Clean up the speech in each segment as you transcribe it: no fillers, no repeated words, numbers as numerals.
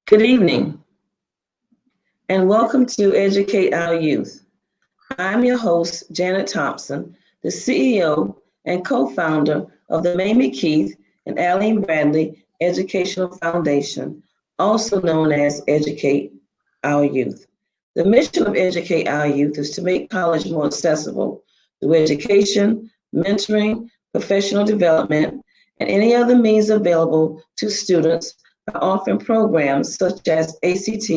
Good evening, and welcome to Educate Our Youth. I'm your host, Janet Thompson, the CEO and co-founder of the Mamie Keith and Alleen Bradley Educational Foundation, also known as Educate Our Youth. The mission of Educate Our Youth is to make college more accessible through education, mentoring, professional development, and any other means available to students by offering programs such as ACT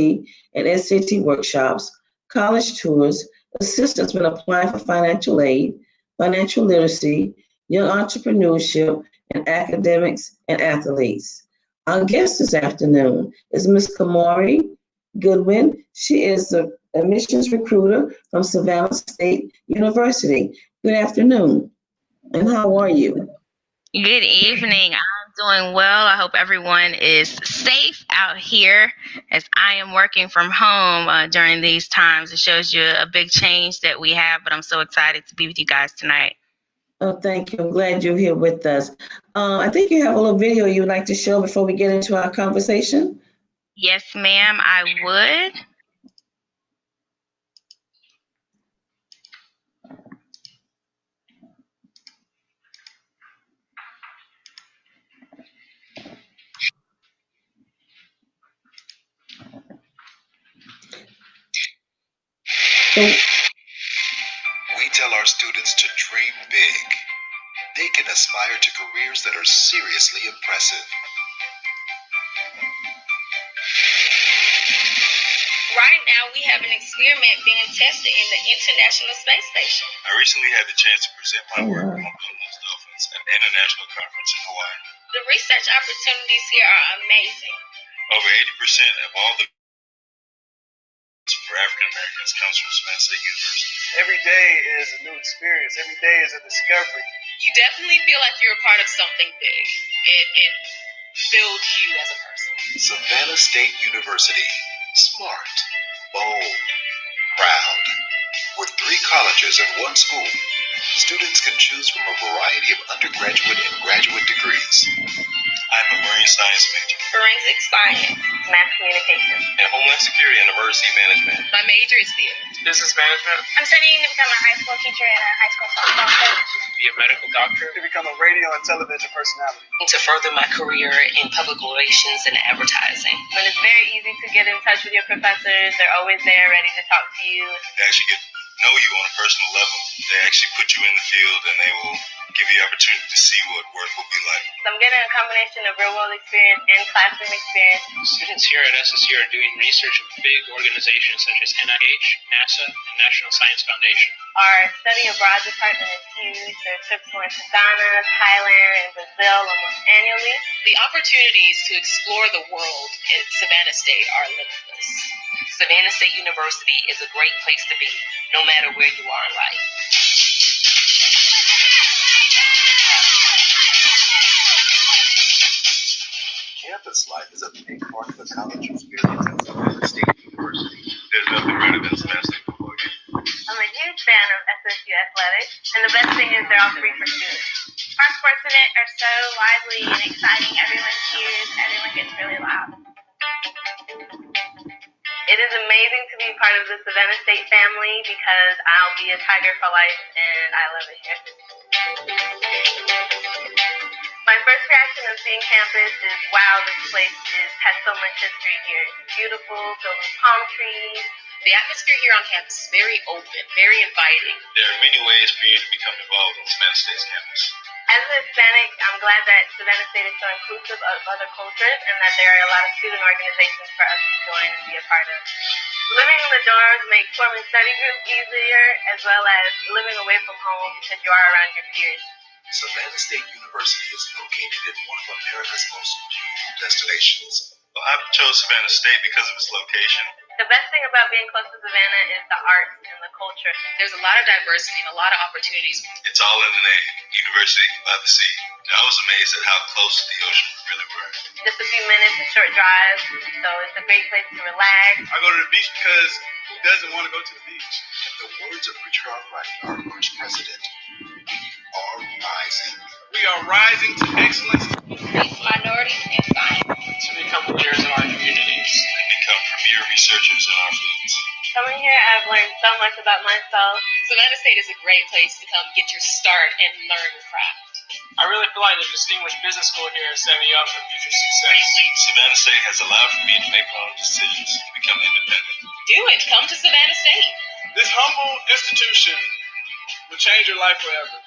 and SAT workshops, college tours, assistance when applying for financial aid, financial literacy, young entrepreneurship, and academics and athletes. Our guest this afternoon is Ms. Quamori Goodwin. She is the admissions recruiter from Savannah State University. Good afternoon, and how are you? Good evening. I'm doing well. I hope everyone is safe out here as I am working from home during these times. It shows you a big change that we have, but I'm so excited to be with you guys tonight. Oh, thank you. I'm glad you're here with us. I think you have a little video you would like to show before we get into our conversation. Yes, ma'am, I would. We tell our students to dream big. They can aspire to careers that are seriously impressive. Right now, we have an experiment being tested in the International Space Station. I recently had the chance to present my work on Goodwin's dolphins at the International Conference in Hawaii. The research opportunities here are amazing. Over 80% of all the for African Americans comes from Savannah State University. Every day is a new experience. Every day is a discovery. You definitely feel like you're a part of something big. It builds you as a person. Savannah State University. Smart, bold, proud. With 3 colleges and 1 school, students can choose from a variety of undergraduate and graduate degrees. I'm a marine science major, Forensic science, mass communication, and Homeland Security and Emergency Management. My major is theater. Business management. I'm studying to become a high school teacher and a high school softball coach. To be a medical doctor. To become a radio and television personality. To further my career in public relations and advertising. When it's very easy to get in touch with your professors, they're always there ready to talk to you. They actually get to know you on a personal level. They actually put you in the field and they will give you the opportunity to see what work will be like. So I'm getting a combination of real world experience and classroom experience. Students here at SSU are doing research with big organizations such as NIH, NASA, and National Science Foundation. Our study abroad department is huge. There are trips going to Ghana, Thailand, and Brazil almost annually. The opportunities to explore the world at Savannah State are limitless. Savannah State University is a great place to be, no matter where you are in life. Campus life is a big part of the college experience at Savannah State University. There's nothing better than Savannah State football game. I'm a huge fan of SSU athletics, and the best thing is they're all free for students. Our sports in it are so lively and exciting. Everyone cheers, everyone gets really loud. It is amazing to be part of the Savannah State family because I'll be a Tiger for life, and I love it here. My first reaction of seeing campus is, wow, this place has so much history here. It's beautiful, filled with palm trees. The atmosphere here on campus is very open, very inviting. There are many ways for you to become involved on Savannah State's campus. As a Hispanic, I'm glad that Savannah State is so inclusive of other cultures and that there are a lot of student organizations for us to join and be a part of. Living in the dorms makes forming study groups easier, as well as living away from home because you are around your peers. Savannah State University is located in one of America's most beautiful destinations. Well, I chose Savannah State because of its location. The best thing about being close to Savannah is the arts and the culture. There's a lot of diversity and a lot of opportunities. It's all in the name, University by the Sea. I was amazed at how close to the ocean we really were. Just a few minutes, a short drive, so it's a great place to relax. I go to the beach because who doesn't want to go to the beach? In the words of Richard R. Wright, our first president, we are rising. We are rising to excellence. Race, minorities, and science. to become leaders in our communities and become premier researchers in our fields. Coming here, I've learned so much about myself. Savannah State is a great place to come get your start and learn your craft. I really feel like the distinguished business school here has set me up for future success. Savannah State has allowed for me to make my own decisions and become independent. Do it. Come to Savannah State. This humble institution will change your life forever.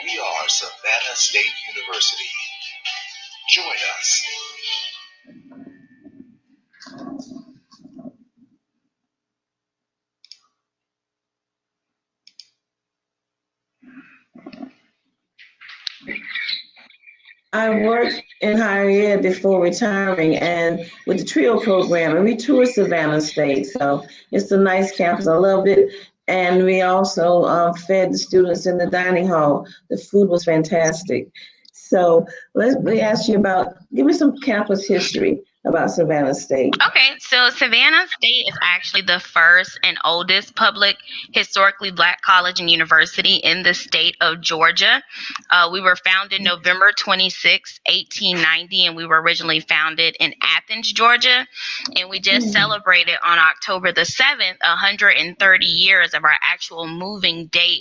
We are Savannah State University. Join us. I worked in higher ed before retiring and with the TRIO program, and we toured Savannah State. So it's a nice campus. I loved it. And we also fed the students in the dining hall. The food was fantastic. So let me ask you give me some campus history about Savannah State. Okay, so Savannah State is actually the first and oldest public historically Black college and university in the state of Georgia. We were founded November 26, 1890, and we were originally founded in Athens, Georgia. And we just celebrated on October the 7th, 130 years of our actual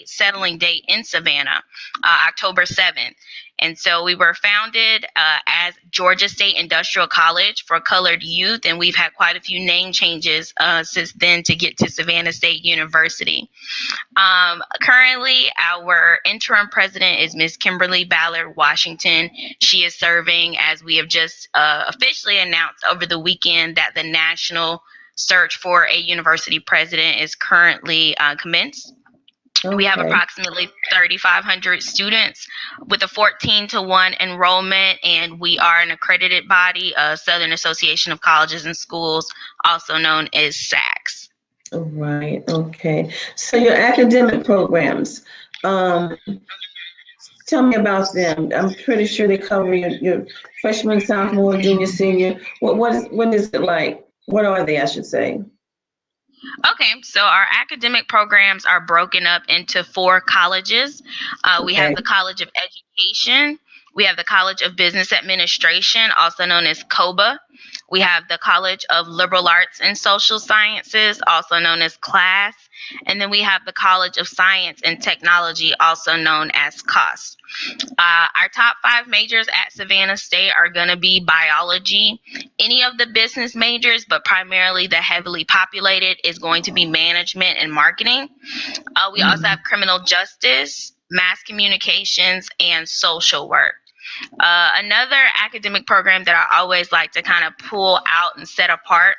settling date in Savannah, October 7th. And so we were founded as Georgia State Industrial College for Colored Youth, and we've had quite a few name changes since then to get to Savannah State University. Currently, our interim president is Ms. Kimberly Ballard Washington. She is serving, as we have just officially announced over the weekend, that the national search for a university president is currently commenced. Okay. We have approximately 3,500 students with a 14-to-1 enrollment, and we are an accredited body, Southern Association of Colleges and Schools, also known as SACS. Right. Okay. So your academic programs, tell me about them. I'm pretty sure they cover your freshman, sophomore, junior, senior. What is it like? What are they, I should say? Okay, so our academic programs are broken up into 4 colleges. We have the College of Education. We have the College of Business Administration, also known as COBA. We have the College of Liberal Arts and Social Sciences, also known as CLASS. And then we have the College of Science and Technology, also known as COS. Our top 5 majors at Savannah State are going to be biology, any of the business majors, but primarily the heavily populated is going to be management and marketing. We also have criminal justice, mass communications, and social work. Another academic program that I always like to kind of pull out and set apart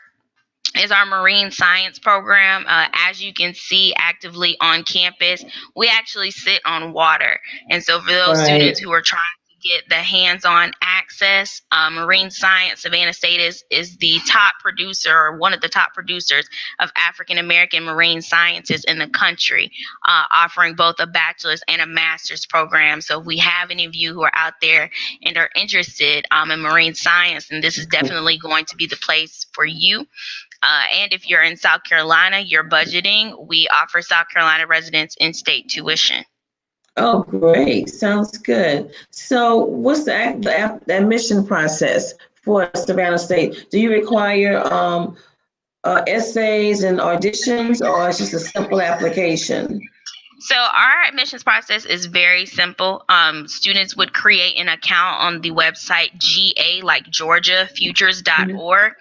is our marine science program. As you can see actively on campus, we actually sit on water. And so for those students who are trying to get the hands-on access, marine science, Savannah State is the top producer, or one of the top producers of African-American marine scientists in the country, offering both a bachelor's and a master's program. So if we have any of you who are out there and are interested in marine science, then this is definitely going to be the place for you. And if you're in South Carolina, you're budgeting, we offer South Carolina residents in-state tuition. Oh, great. Sounds good. So what's the admission process for Savannah State? Do you require essays and auditions, or it's just a simple application? So our admissions process is very simple. Students would create an account on the website GA, like GeorgiaFutures.org.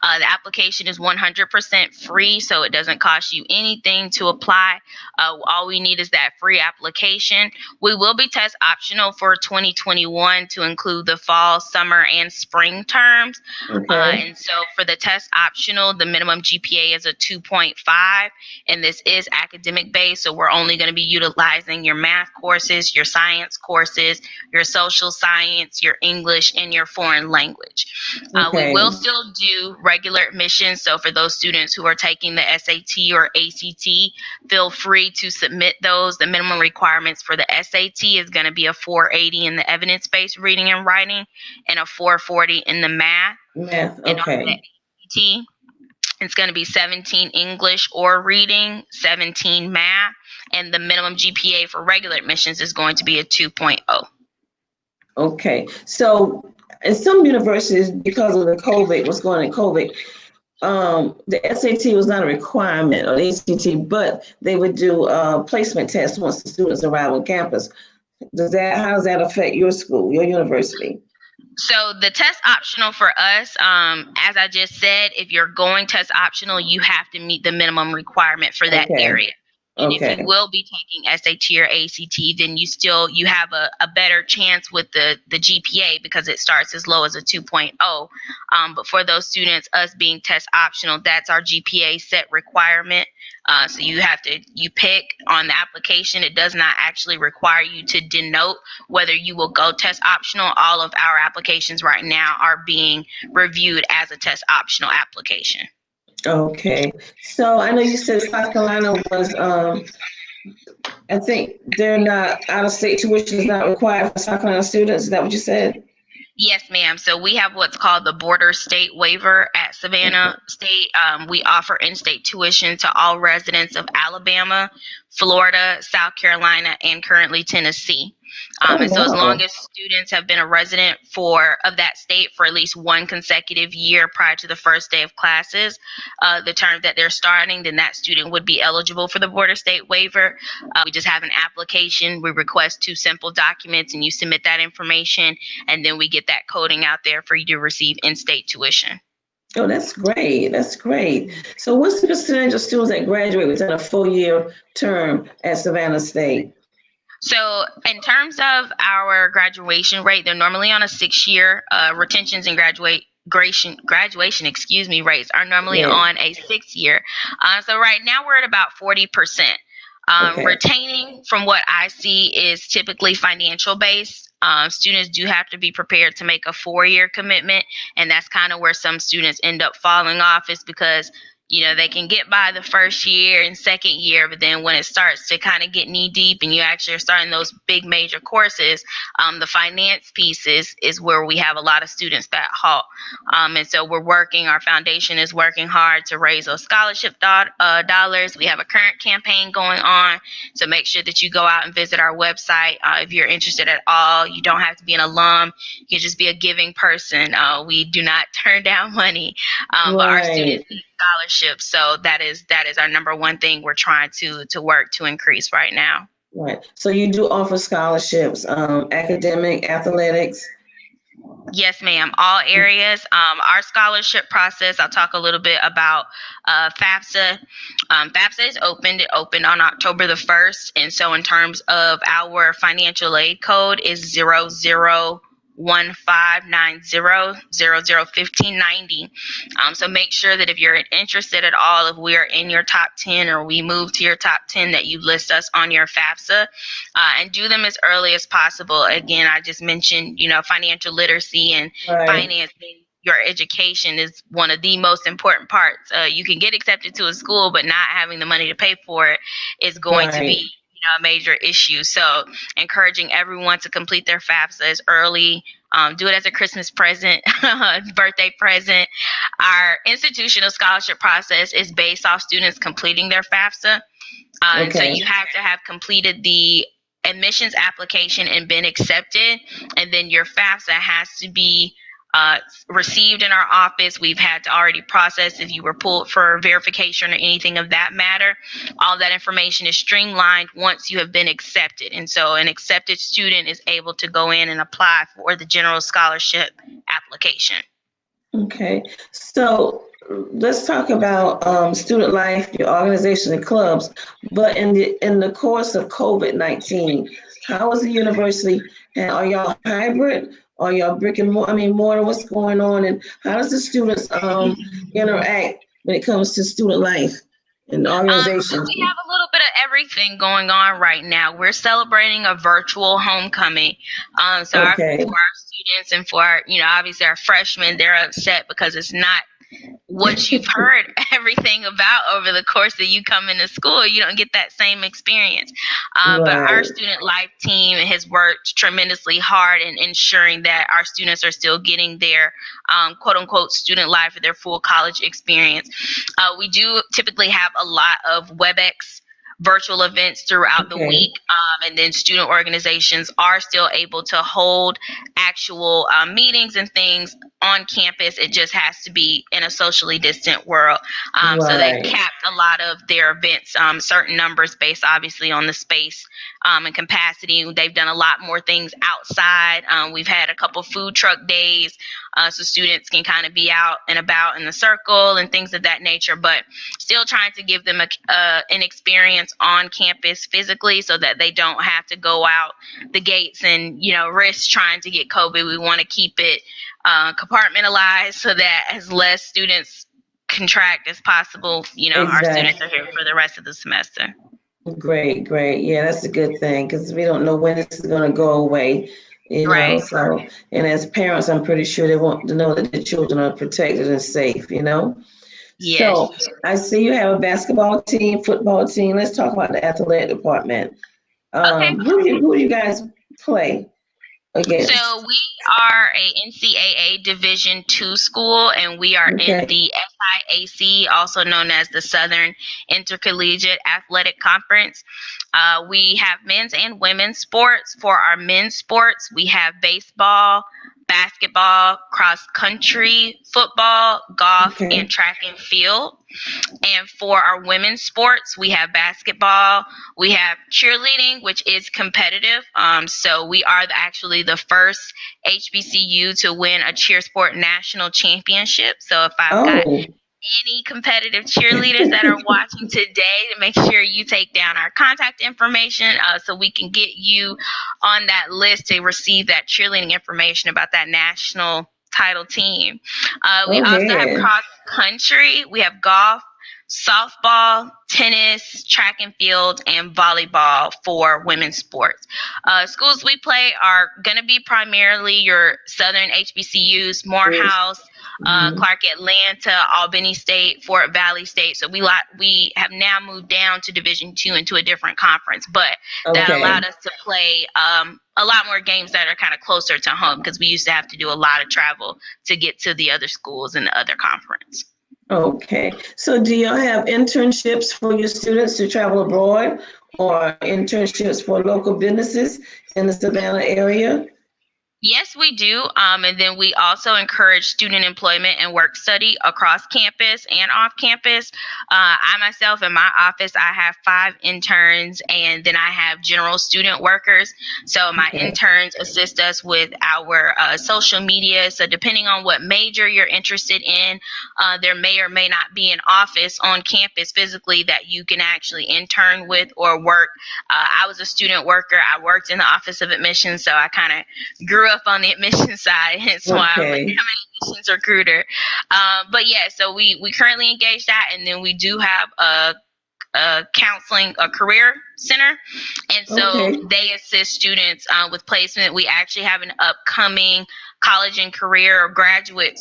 The application is 100% free, so it doesn't cost you anything to apply. All we need is that free application. We will be test optional for 2021 to include the fall, summer, and spring terms. And so for the test optional, the minimum GPA is a 2.5, and this is academic based, so we're only going to be utilizing your math courses, your science courses, your social science, your English, and your foreign language. We will still do regular admissions, so for those students who are taking the SAT or ACT, feel free to submit those. The minimum requirements for the SAT is going to be a 480 in the evidence-based reading and writing and a 440 in the math. And on the ACT, it's going to be 17 English or reading, 17 math, and the minimum GPA for regular admissions is going to be a 2.0. Okay, so in some universities, because of the COVID, what's going on in COVID, the SAT was not a requirement, or the ACT, but they would do placement tests once the students arrive on campus. How does that affect your school, your university? So the test optional for us, as I just said, if you're going test optional, you have to meet the minimum requirement for that Okay. area. And if Okay. you will be taking SAT or ACT, then you have a better chance with the GPA, because it starts as low as a 2.0. But for those students, us being test optional, that's our GPA set requirement. So you pick on the application. It does not actually require you to denote whether you will go test optional. All of our applications right now are being reviewed as a test optional application. Okay. So I know you said South Carolina was, I think they're not, out of state tuition is not required for South Carolina students. Is that what you said? Yes, ma'am. So we have what's called the border state waiver at Savannah State. We offer in-state tuition to all residents of Alabama, Florida, South Carolina, and currently Tennessee. And so as long as students have been a resident of that state for at least one consecutive year prior to the first day of classes, the term that they're starting, then that student would be eligible for the border state waiver. We just have an application. We request 2 simple documents, and you submit that information, and then we get that coding out there for you to receive in-state tuition. Oh, that's great. That's great. So what's the percentage of students that graduate within a 4-year term at Savannah State? So in terms of our graduation rate, they're normally on a 6-year. Retentions and graduation rates are normally on a 6-year. So right now we're at about 40%. Retaining, from what I see, is typically financial based. Students do have to be prepared to make a 4-year commitment, and that's kind of where some students end up falling off, is because they can get by the first year and second year, but then when it starts to kind of get knee deep and you actually are starting those big major courses, the finance piece is where we have a lot of students that halt. And so our foundation is working hard to raise those scholarship dollars. We have a current campaign going on, so make sure that you go out and visit our website. If you're interested at all, you don't have to be an alum. You can just be a giving person. We do not turn down money, but our students need scholarships. So that is our number one thing we're trying to work to increase right now. Right. So you do offer scholarships, academic, athletics? Yes, ma'am. All areas. Our scholarship process, I'll talk a little bit about FAFSA. FAFSA is opened. It opened on October the 1st. And so in terms of our financial aid code is 001590001590. So make sure that if you're interested at all, if we are in your top 10 or we move to your top 10, that you list us on your FAFSA, and do them as early as possible. Again, I just mentioned, financial literacy and financing your education is one of the most important parts. You can get accepted to a school, but not having the money to pay for it is going to be a major issue. So encouraging everyone to complete their FAFSA as early. Do it as a Christmas present, birthday present. Our institutional scholarship process is based off students completing their FAFSA. And so you have to have completed the admissions application and been accepted. And then your FAFSA has to be received in our office. We've had to already process if you were pulled for verification or anything of that matter. All that information is streamlined once you have been accepted. And so an accepted student is able to go in and apply for the general scholarship application. Okay. So let's talk about student life, your organization and clubs. But in the course of COVID-19, how is the university, and are y'all hybrid? Or your brick and mortar, what's going on, and how does the students interact when it comes to student life and organization? We have a little bit of everything going on right now. We're celebrating a virtual homecoming. For our students and for our, obviously our freshmen, they're upset because it's not what you've heard everything about over the course that you come into school. You don't get that same experience. But our student life team has worked tremendously hard in ensuring that our students are still getting their quote unquote student life or their full college experience. We do typically have a lot of WebEx virtual events throughout the week. And then student organizations are still able to hold actual meetings and things on campus. It just has to be in a socially distant world. So they've capped a lot of their events, certain numbers based obviously on the space and capacity. They've done a lot more things outside. We've had a couple food truck days, so students can kind of be out and about in the circle and things of that nature, but still trying to give them an experience on campus physically so that they don't have to go out the gates and, risk trying to get COVID. We want to keep it compartmentalized so that as less students contract as possible, our students are here for the rest of the semester. Great. Yeah, that's a good thing because we don't know when this is going to go away. Right. So, and as parents, I'm pretty sure they want to know that the children are protected and safe, Yes. So I see you have a basketball team, football team. Let's talk about the athletic department. Okay. Who do you guys play against? So we are a NCAA Division II school, and we are in the SIAC, also known as the Southern Intercollegiate Athletic Conference. We have men's and women's sports. For our men's sports, we have baseball, basketball, cross country, football, golf, and track and field. And for our women's sports, we have basketball, we have cheerleading, which is competitive. So we are actually the first HBCU to win a cheer sport national championship. So if I've got any competitive cheerleaders that are watching today, to make sure you take down our contact information so we can get you on that list to receive that cheerleading information about that national title team. We also have cross country, we have golf, softball, tennis, track and field, and volleyball for women's sports. Schools we play are going to be primarily your Southern HBCUs, Morehouse, Clark Atlanta, Albany State, Fort Valley State. So we have now moved down to Division II into a different conference, but that allowed us to play a lot more games that are kind of closer to home because we used to have to do a lot of travel to get to the other schools in the other conference. Okay. So do y'all have internships for your students to travel abroad or internships for local businesses in the Savannah area? Yes, we do. And then we also encourage student employment and work study across campus and off campus. I myself, in my office, I have 5 interns, and then I have general student workers. So my interns assist us with our social media. So depending on what major you're interested in, there may or may not be an office on campus physically that you can actually intern with or work. I was a student worker. I worked in the Office of Admissions, so I kind of grew up on the admissions side, hence why I'm an admissions recruiter. But yeah, so we currently engage that, and then we do have a counseling, a career center, and so they assist students with placement. We actually have an upcoming college and career or graduate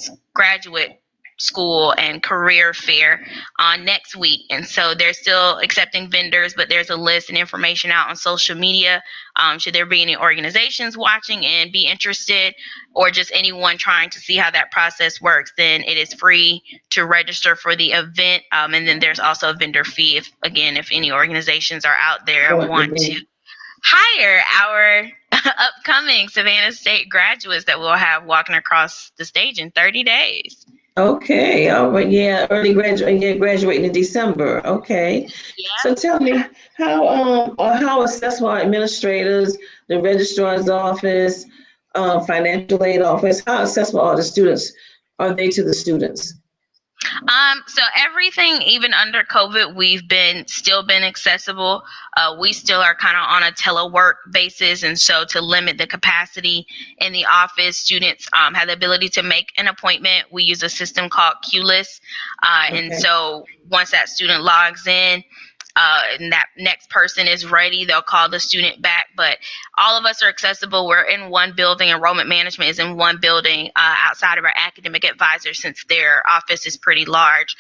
school and career fair on next week, and so they're still accepting vendors, but there's a list and information out on social media. Should there be any organizations watching and be interested, or just anyone trying to see how that process works, then it is free to register for the event. And then there's also a vendor fee if any organizations are out there and want to hire our upcoming Savannah State graduates that we'll have walking across the stage in 30 days. Okay, all right, early graduating in December. Okay, so tell me how accessible are administrators, the registrar's office, financial aid office? How accessible are they to the students? So everything, even under COVID, we've still been accessible. We still are kind of on a telework basis. And so to limit the capacity in the office, students have the ability to make an appointment. We use a system called QList. And so once that student logs in, and that next person is ready, they'll call the student back. But all of us are accessible. We're in one building. Enrollment management is in one building outside of our academic advisor, since their office is pretty large.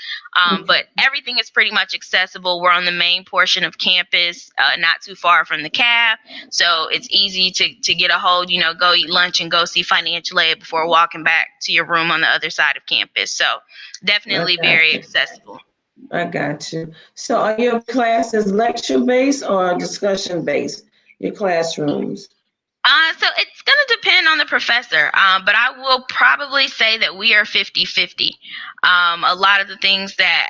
But everything is pretty much accessible. We're on the main portion of campus, not too far from the cab. So it's easy to get a hold, go eat lunch and go see financial aid before walking back to your room on the other side of campus. So definitely very accessible. I got you. So are your classes lecture-based or discussion-based, your classrooms? So it's going to depend on the professor, but I will probably say that we are 50-50. A lot of the things that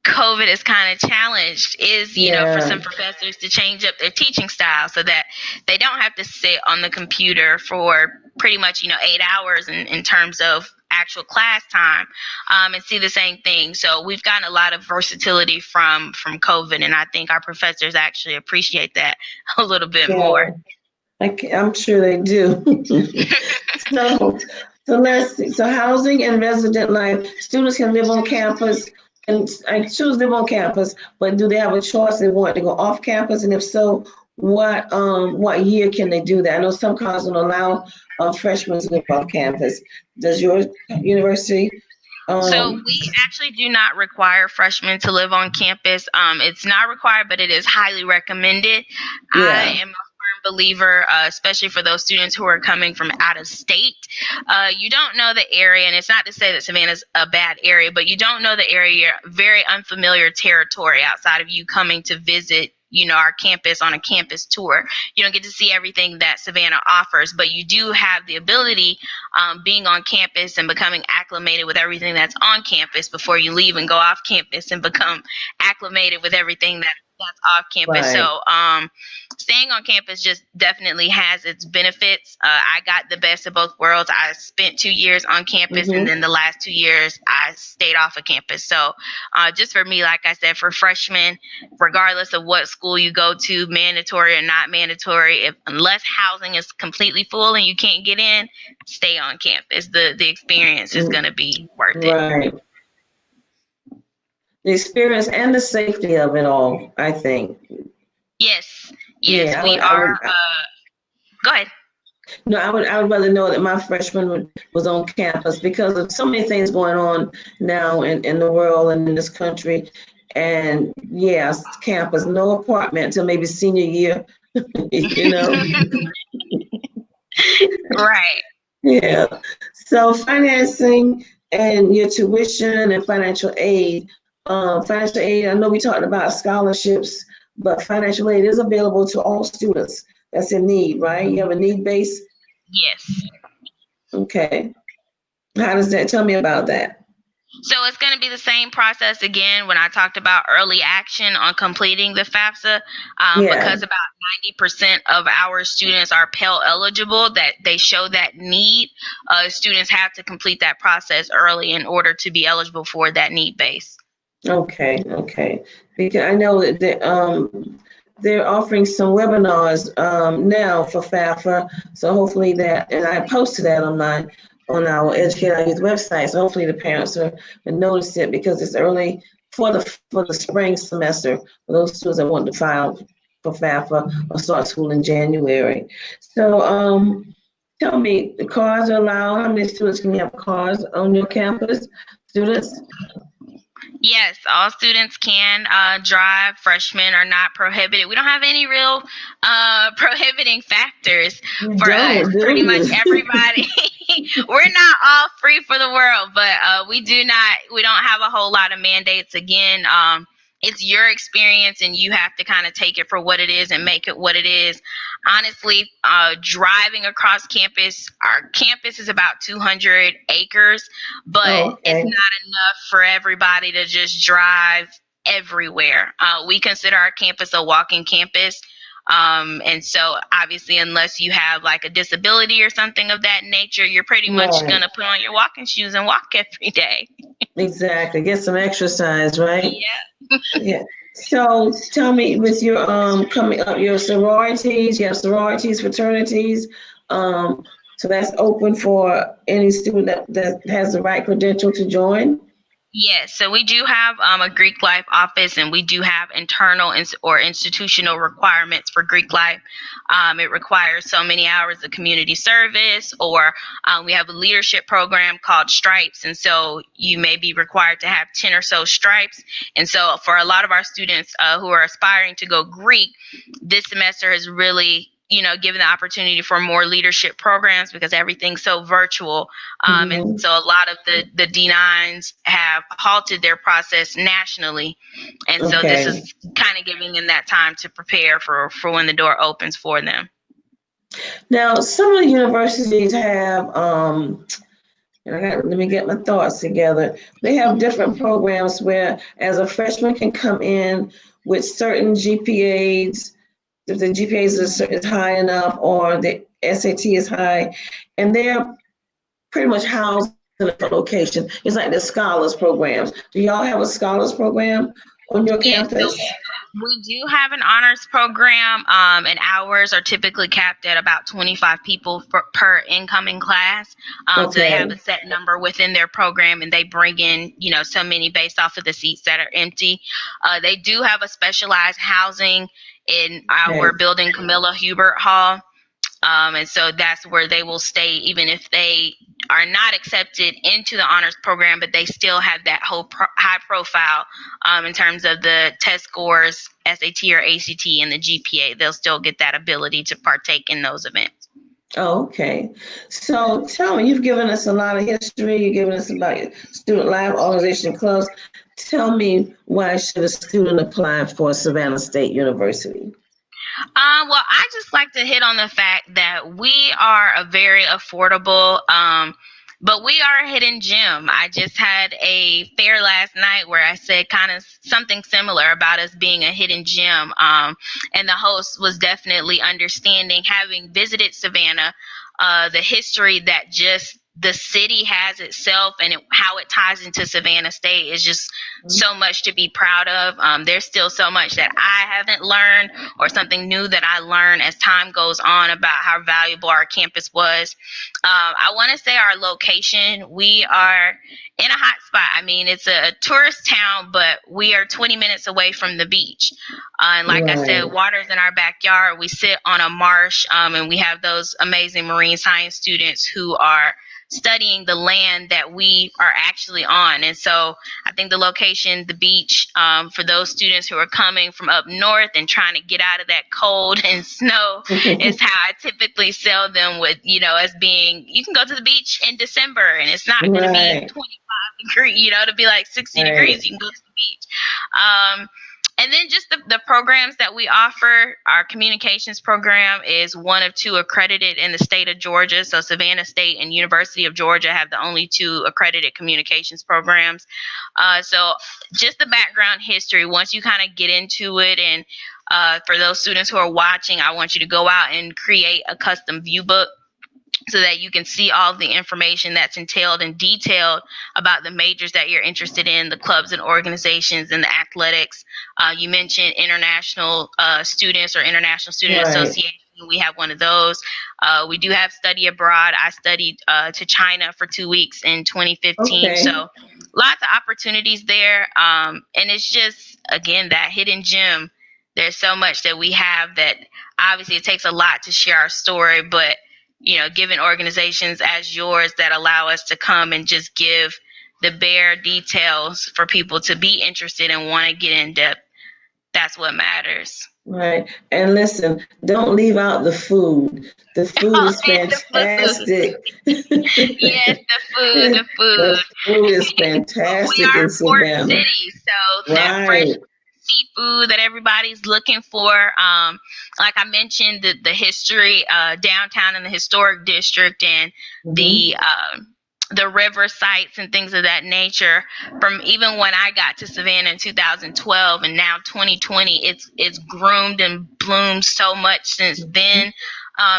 COVID has kind of challenged is, for some professors to change up their teaching style so that they don't have to sit on the computer for pretty much, 8 hours in terms of actual class time, and see the same thing. So we've gotten a lot of versatility from COVID, and I think our professors actually appreciate that a little bit more. I'm sure they do. So, let's see. So housing and resident life, students can live on campus and I choose to live on campus, but do they have a choice they want to go off campus? And if so, what year can they do that? I know some colleges don't allow freshmen to live off campus. Does your university? So we actually do not require freshmen to live on campus. It's not required, but it is highly recommended. Yeah. I am a firm believer, especially for those students who are coming from out of state. You don't know the area, and it's not to say that Savannah's a bad area, but you don't know the area, very unfamiliar territory outside of you coming to visit our campus on a campus tour. You don't get to see everything that Savannah offers, but you do have the ability, being on campus and becoming acclimated with everything that's on campus before you leave and go off campus and become acclimated with everything that's off campus. Right. So staying on campus just definitely has its benefits. I got the best of both worlds. I spent 2 years on campus, and then the last 2 years I stayed off of campus. So just for me, like I said, for freshmen, regardless of what school you go to, mandatory or not mandatory, unless housing is completely full and you can't get in, stay on campus. The experience is going to be worth it. Right. The experience and the safety of it all, I think. Yes, Yeah, we are. Go ahead. No, I would rather know that my freshman was on campus because of so many things going on now in the world and in this country. And campus, no apartment until maybe senior year, Right. Yeah. So financing and your tuition and financial aid. I know we talked about scholarships, but financial aid is available to all students that's in need, right? You have a need base? Yes. Okay. How does that, tell me about that? So it's going to be the same process again when I talked about early action on completing the FAFSA, because about 90% of our students are Pell eligible, that they show that need. Students have to complete that process early in order to be eligible for that need base. Okay. Because I know that they're offering some webinars now for FAFSA, so hopefully that, and I posted that on our Educate Our Youth website, so hopefully the parents will notice it because it's early for the spring semester for those students that want to file for FAFSA or start school in January. So tell me, the cars are allowed? How many students can you have cars on your campus? Students? Yes, all students can drive. Freshmen are not prohibited. We don't have any real prohibiting factors for us. Pretty much everybody. We're not all free for the world, but we don't have a whole lot of mandates. Again, it's your experience and you have to kind of take it for what it is and make it what it is. Honestly, driving across campus, our campus is about 200 acres, but it's not enough for everybody to just drive everywhere. We consider our campus a walking campus. And so obviously, unless you have like a disability or something of that nature, you're pretty much going to put on your walking shoes and walk every day. Exactly. Get some exercise, right? Yeah. Yeah. So tell me, with your coming up, your sororities, you have sororities, fraternities. So that's open for any student that has the right credential to join? Yes, so we do have a Greek life office, and we do have internal or institutional requirements for Greek life. It requires so many hours of community service, or we have a leadership program called Stripes, and so you may be required to have 10 or so stripes. And so for a lot of our students who are aspiring to go Greek, this semester has really given the opportunity for more leadership programs because everything's so virtual. And so a lot of the D9s have halted their process nationally. And so this is kind of giving them that time to prepare for when the door opens for them. Now, some of the universities have, let me get my thoughts together. They have different programs where as a freshman can come in with certain GPAs, if the GPAs is high enough or the SAT is high, and they're pretty much housed in a location. It's like the scholars programs. Do y'all have a scholars program on your campus? So we do have an honors program, and hours are typically capped at about 25 people per incoming class. So they have a set number within their program, and they bring in, so many based off of the seats that are empty. They do have a specialized housing in our building, Camilla Hubert Hall. And so that's where they will stay even if they are not accepted into the honors program, but they still have that whole high profile in terms of the test scores, SAT or ACT, and the GPA. They'll still get that ability to partake in those events. Oh, okay. So tell me, you've given us a lot of history. You've given us about student life organization clubs. Tell me, why should a student apply for Savannah State University? Well, I just like to hit on the fact that we are a very affordable, but we are a hidden gem. I just had a fair last night where I said kind of something similar about us being a hidden gem. And the host was definitely understanding, having visited Savannah, the history that just the city has itself and how it ties into Savannah State is just so much to be proud of. There's still so much that I haven't learned or something new that I learn as time goes on about how valuable our campus was. I want to say our location, we are in a hot spot. I mean, it's a tourist town, but we are 20 minutes away from the beach. And like I said, water's in our backyard. We sit on a marsh, and we have those amazing marine science students who are studying the land that we are actually on. And so I think the location, the beach, for those students who are coming from up north and trying to get out of that cold and snow is how I typically sell them with, as being, you can go to the beach in December and it's not going to be 25 degrees, to be like 60 degrees, you can go to the beach. And then just the programs that we offer, our communications program is one of 2 accredited in the state of Georgia. So Savannah State and University of Georgia have the only 2 accredited communications programs. So just the background history, once you kind of get into it, and for those students who are watching, I want you to go out and create a custom view book so that you can see all the information that's entailed and detailed about the majors that you're interested in, the clubs and organizations and the athletics. You mentioned international students or International Student Association. We have one of those. We do have study abroad. I studied to China for 2 weeks in 2015. So lots of opportunities there. And it's just, again, that hidden gem. There's so much that we have that obviously it takes a lot to share our story, but given organizations as yours that allow us to come and just give the bare details for people to be interested and want to get in depth, that's what matters. Right. And listen, don't leave out the food. The food is fantastic. Yes, the food. The food is fantastic. We are in a port Savannah. city, so that fresh seafood that everybody's looking for. Like I mentioned, the history downtown in the historic district and the river sites and things of that nature. From even when I got to Savannah in 2012 and now 2020, it's groomed and bloomed so much since then.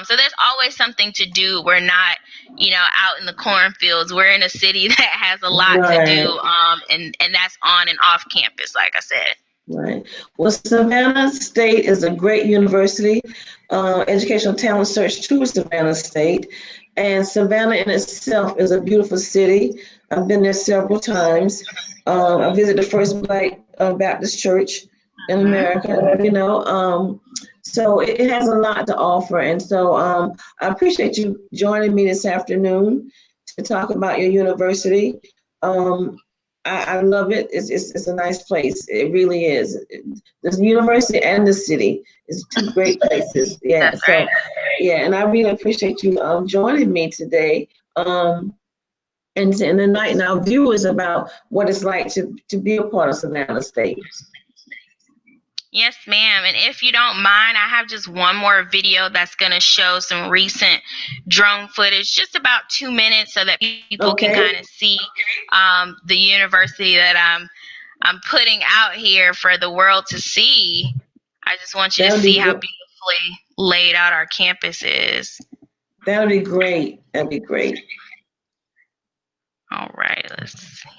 So there's always something to do. We're not, out in the cornfields. We're in a city that has a lot to do, and that's on and off campus, like I said. Right. Well, Savannah State is a great university. Educational talent search to Savannah State. And Savannah in itself is a beautiful city. I've been there several times. I visited the first Black Baptist church in America, so it has a lot to offer. And so I appreciate you joining me this afternoon to talk about your university. I love it. It's a nice place. It really is. The university and the city is two great places. Yeah. That's So, right. yeah, and I really appreciate you joining me today. And enlighten our viewers about what it's like to be a part of Savannah State. Yes, ma'am. And if you don't mind, I have just one more video that's going to show some recent drone footage, just about 2 minutes, so that people can kind of see the university that I'm putting out here for the world to see. I just want you to see how beautifully laid out our campus is. That would be great. That'd be great. All right, let's see.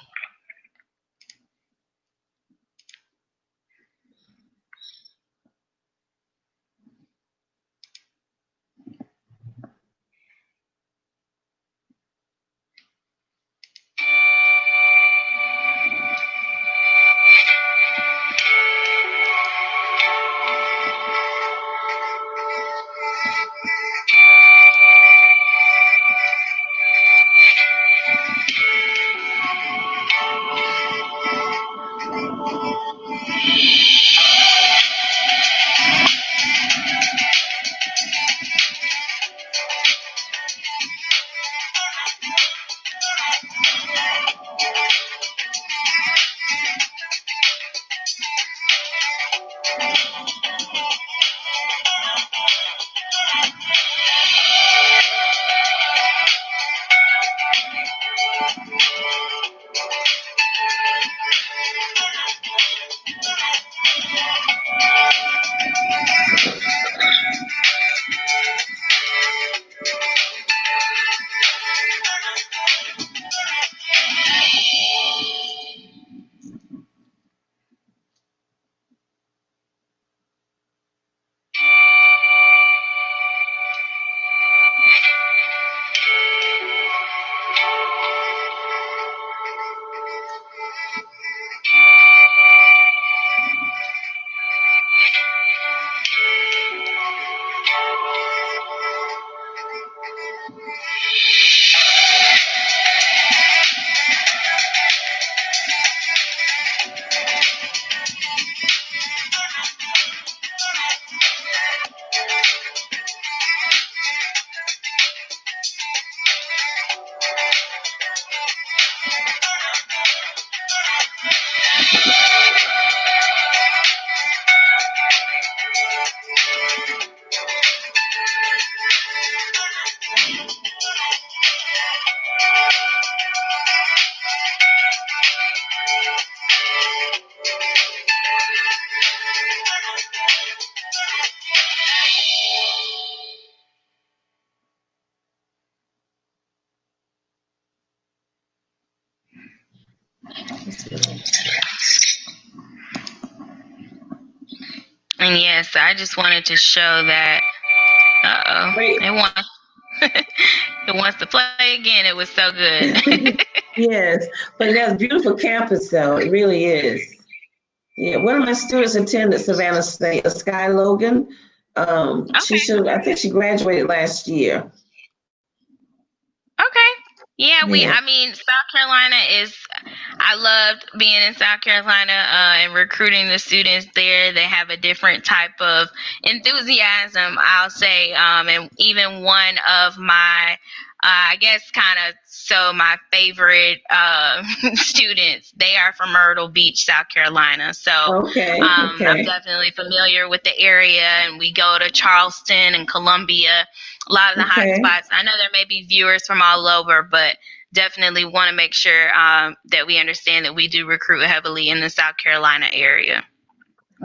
And yes, I just wanted to show that. It wants it wants to play again. It was so good. Yes, but that's a beautiful campus, though. It really is. Yeah, one of my students attended Savannah State, Sky Logan. I think she graduated last year. Okay. Yeah, I mean, South Carolina I loved being in South Carolina and recruiting the students there. They have a different type of enthusiasm, I'll say. And even one of my, I guess, my favorite students, they are from Myrtle Beach, South Carolina. So I'm definitely familiar with the area, and we go to Charleston and Columbia, a lot of the hot spots. I know there may be viewers from all over, but definitely want to make sure that we understand that we do recruit heavily in the South Carolina area.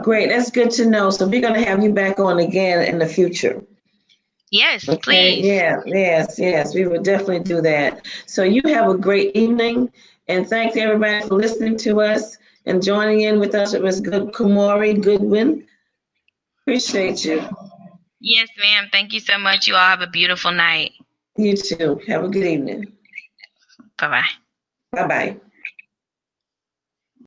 Great, that's good to know. So we're going to have you back on again in the future. Yes, please. Yeah, yes, we will definitely do that. So you have a great evening, and thanks everybody for listening to us and joining in with us. It was Quamori, Goodwin. Appreciate you. Yes, ma'am. Thank you so much. You all have a beautiful night. You too. Have a good evening. Bye-bye. Bye-bye.